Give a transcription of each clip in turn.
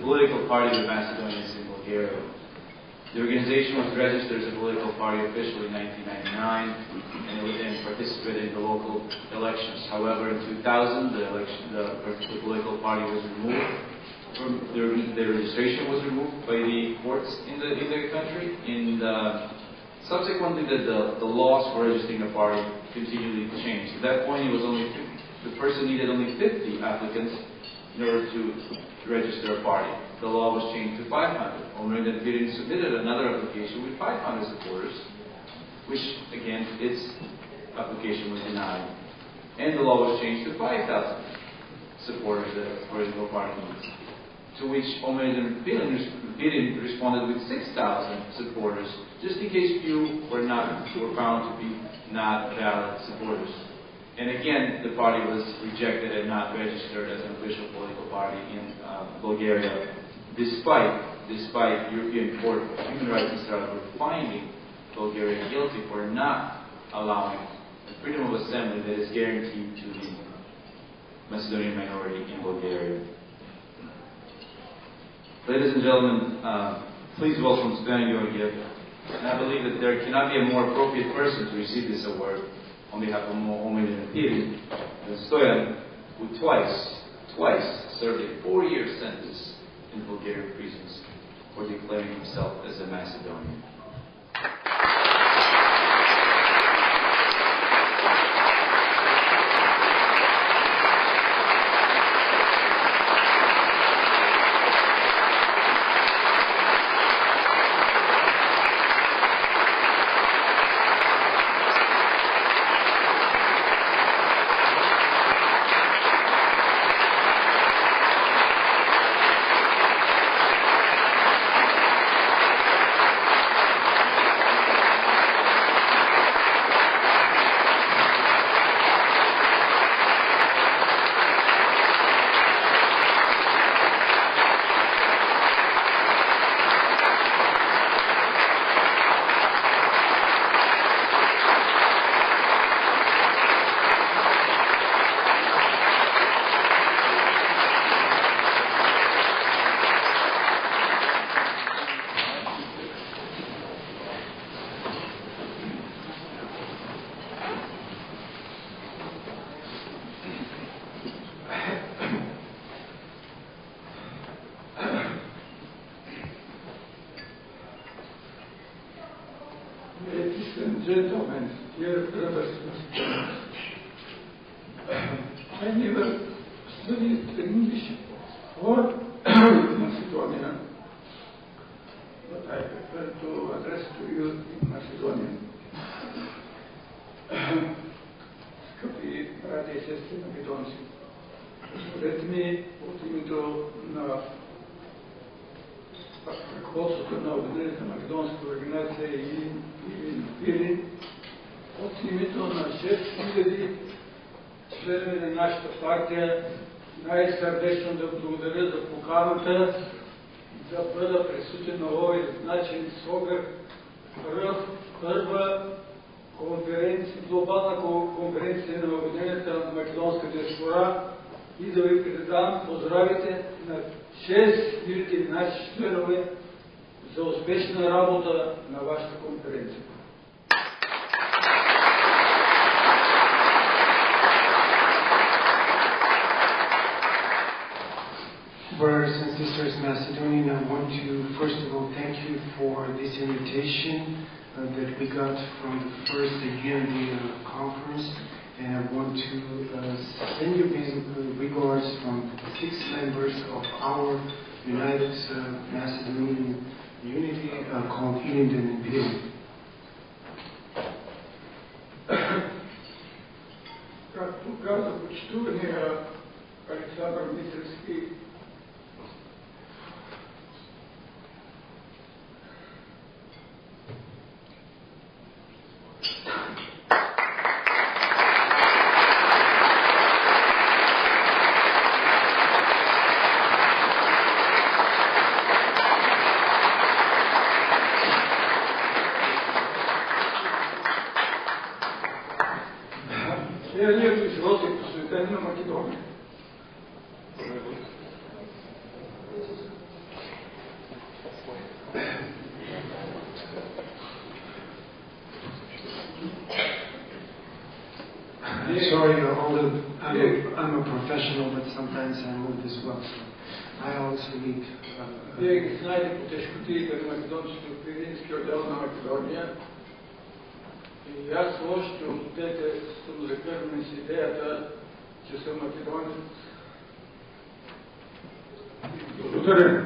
political parties of Macedonians in Bulgaria. The organization was registered as a political party officially in 1999, and it then participated in the local elections. However, in 2000, the political party was removed. The registration was removed by the courts in the country, and subsequently the laws for registering a party continually changed. At that point, the person needed only 50 applicants in order to register a party. The law was changed to 500. Omeidan Pirin submitted another application with 500 supporters, which again, its application was denied. And the law was changed to 5,000 supporters that a political party needs. To which Omeidan Pirin responded with 6,000 supporters, just in case few were found to be not valid supporters. And again, the party was rejected and not registered as an official political party in Bulgaria, despite European Court of Human Rights in Strasbourg finding Bulgaria guilty for not allowing the freedom of assembly that is guaranteed to the Macedonian minority in Bulgaria. Ladies and gentlemen, please welcome Stoyan Georgiev. And I believe that there cannot be a more appropriate person to receive this award on behalf of Omeidan Pirin than Stoyan, who twice served a 4-year sentence in Bulgarian prisons for declaring himself as a Macedonian. Gentlemen, dear brothers and sisters, I never studied English or Macedonian, but I prefer to address to you in Macedonian. Скъпи братя и сестри македонци, позволете ми от името на ръководството на Обединената македонска организация Илин Пирин, от името на 6000 членове на нашата партия, най-сърдечно да благодаря за поканата да бъда присъствен на овој значен согър първа конференция, глобална конференция на Обединената македонска диаспора и да ви предам поздравите на 6000 наши членове за успешна работа на вашата конференция. Brothers and sisters in Macedonia, I want to first of all thank you for this invitation that we got from the first Unity Conference, and I want to send you regards from 6 members of our United Macedonian Unity called Ilinden and Pirin. Както каза почитувания Александър Мисърски, целият живот е посветен на Македония. I'm sorry, although I'm a professional, but sometimes I move as well. So I also need. Вие ги знаете по тежкотиите на македонското пирински отдел на Македония. И аз още от дете съм закърмен с идеята, че съм македонец. Благодаря.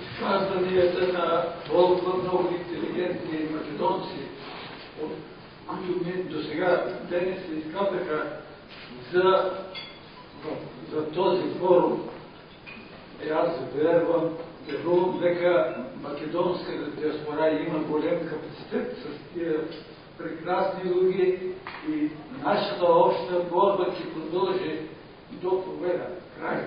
Изказванията на толкова много интелигентни македонци, които ми до сега днес се изказаха за този форум. И аз вервам, дека македонската диаспора има голям капацитет с тия прекрасни луги и нашата обща борба ще продължи до победа. Край!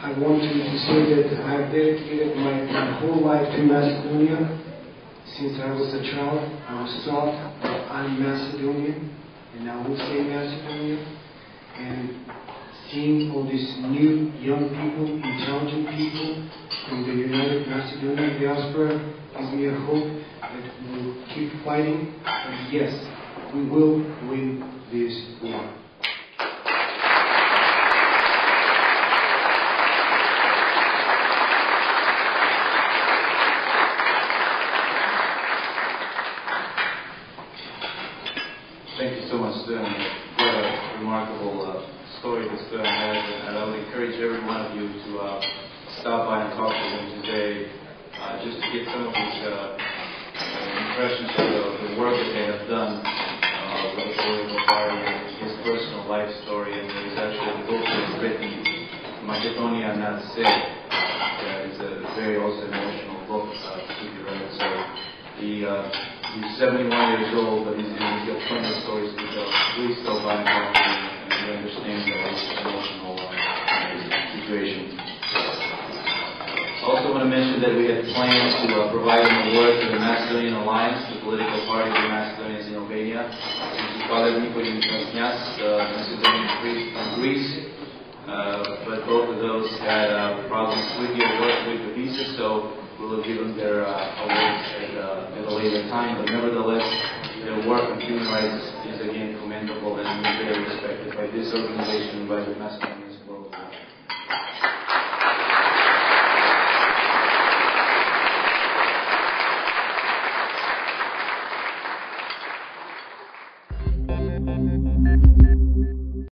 I want to say that I have dedicated my whole life to Macedonia. Since I was a child, I was taught that I'm Macedonian, and I will say Macedonia. And seeing all these new young people, intelligent people from the United Macedonian diaspora gives me a hope that we will keep fighting. And yes, we will win this war. Thank you so much, Stern. What a remarkable story that Stern has, and I would encourage every one of you to stop by and talk to him today, just to get some of his impressions of the work that they have done with the political party and his personal life story. And there's actually a book that is written, Macedonia Not Safe. It's a very also emotional book to be read. So he's 71 years old, but he's got plenty of stories to tell. Please stop by and talk to him and understand his emotional situation. I also want to mention that we had plans to provide an award to the Macedonian Alliance, the political party of the Macedonians in Albania, to Father Nikolai Krasnias, the Macedonian priest from Greece. But both of those had problems with the award, with the visa, so we'll give them their awards at a later time. But nevertheless, their work on human rights is again commendable and very respected by this organization and by the Macedonian